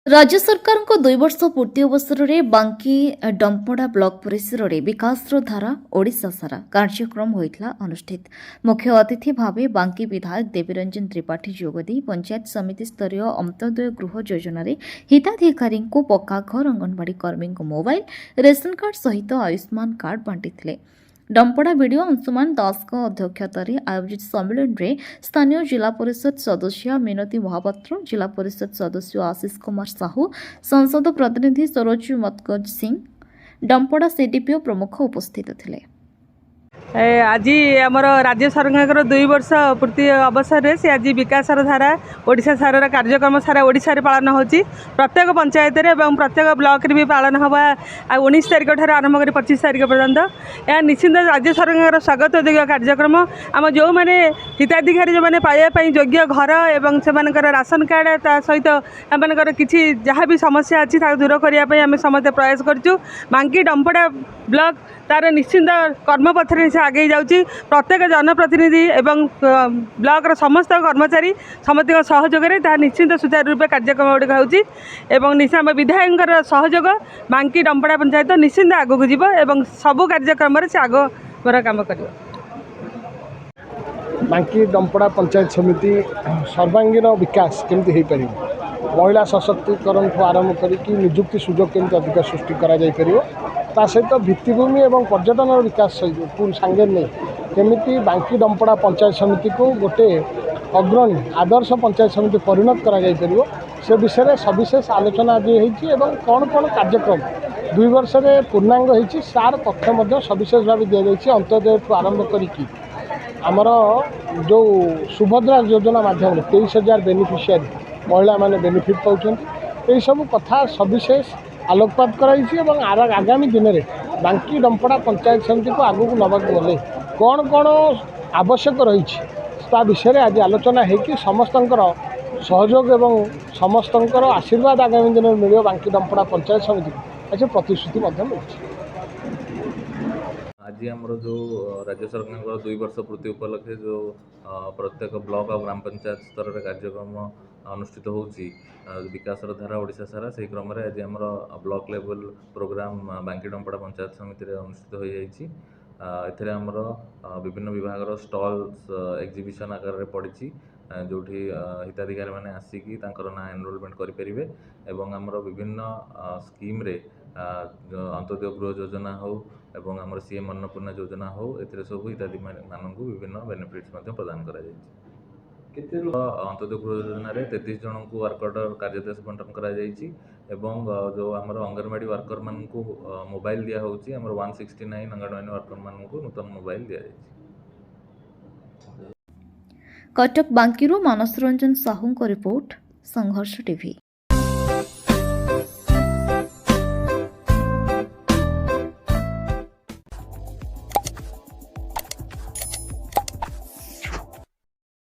राज्य सरकार को 2 वर्ष पूर्ति अवसर में बांकी डंपड़ा ब्लॉक परिसर में विकास धारा ओडिशा सारा कार्यक्रम होता अनुष्ठित। मुख्य अतिथि भाव बांकी विधायक देवीरंजन त्रिपाठी जोगदी पंचायत समिति स्तरीय अंत्योदय गृह योजना हिताधिकारी पक्का घर अंगनवाड़ी कर्मी मोबाइल रेशन कार्ड सहित आयुष्मान कार्ड बांटी। डंपड़ा वीडियो अंशुमान दास अध्यक्षतार आयोजित सम्मेलन में स्थानीय जिला परिषद सदस्य मिनती महापात्र, जिला परिषद सदस्य आशीष कुमार साहू, संसद प्रतिनिधि सरोज मतगज सिंह, डंपड़ा सीडीपीओ प्रमुख उपस्थित थे। आज आमर राज्य सरकार 2 वर्ष पूर्ति अवसर से आज विकास धारा ओडिशा सारा कार्यक्रम सारा ओडिशा रे पालन होची। प्रत्येक पंचायत रे एवं प्रत्येक ब्लॉक रे भी पालन हवा 19 तारिख ठार आरंभ कर 25 तारिख पर्यंत यह निश्चिंत राज्य सरकार स्वागत योग्य कार्यक्रम। आम जो मैंने हिताधिकारी जो मैंने पाइबा योग्य घर एवं से राशन कार्ड ता सहित एम किसी जहाँ भी समस्या अच्छी दूर करने आम समस्त प्रयास करूँ। बांकी डंपड़ा ब्लॉक तार निश्चिंत कर्मपथरे से आगे जाऊँगी। प्रत्येक जनप्रतिनिधि एवं ब्लॉक समस्त कर्मचारी समस्त सहयोग निश्चिंत सुचारू रूप कार्यक्रम गुड़िक होम विधायक सहयोग बांकी डंपड़ा पंचायत निश्चिंत आगक जीव एवं सबू कार्यक्रम से आगर काम कर। बांकी डंपड़ा पंचायत समिति सर्वांगीन विकास केमती हो पार, महिला सशक्तिकरण आरंभ करके निजुक्ति सुजोग केमती अधिक सृष्टि करा जाई परियो, ता सहित भित्तिभूमि और पर्यटन विकास सांगे नहीं केमिति बांकी डंपड़ा पंचायत समिति को गोटे अग्रणी आदर्श पंचायत समिति परिणत करा जाई परियो से विषय में सविशेष आलोचना आज होती है। कौन कौन कार्यक्रम 2 वर्ष में पूर्णांग होती सार तथ्य सविशेष भाव दि जाए। अंत्योदय आरंभ करी आमर जो सुभद्रा योजना माध्यम 23,000 बेनिफिशियरी महिला माने बेनिफिट पाँच यही सब कथा सविशेष आलोकपात कराई। आगामी दिन में बांकी डंपड़ा पंचायत समिति को आगू नवाक गले कौन कौन आवश्यक रही विषय आज आलोचना होगी। समस्तंकर सहयोग एवं समस्तंकर आशीर्वाद आगामी दिन में मिले बांकी डंपड़ा पंचायत समिति को आज प्रतिश्रुति मिली। आज आमर जो राज्य सरकार 2 वर्ष पूर्ति उपलक्षे जो प्रत्येक ब्लॉक और ग्राम पंचायत स्तर में कार्यक्रम अनुष्ठित होची विकास धारा ओडिशा सारा से क्रम में आज आमर ब्लॉक लेवल प्रोग्राम बांकी डंपड़ा पंचायत समिति अनुष्ठित हो जाइए। एथिरे आमर विभिन्न विभाग स्टॉल्स एग्जिबिशन आकार में पड़ी जो हिताधिकारी मैंने आसिकी ना एनरोलमेंट करेंगे एवं आमर विभिन्न स्कीम रे अंत्योदय गृह योजना हो एवं आमर सीएम अन्नपूर्णा योजना हो ए सब हिताधिकारी मानक विभिन्न बेनिफिट्स प्रदान करा अंत्योदय गृह योजना 33 जन को वर्क ऑर्डर कार्यदेश बंटन करा एवं जो आमर अंगनवाड़ी वर्कर मान को मोबाइल दिया होची आमर 169 अंगनवाड़ी वर्कर मान को नूतन मोबाइल दिया जायछि। कटक बांकीरू मानस रंजन साहू को रिपोर्ट, संघर्ष टीवी।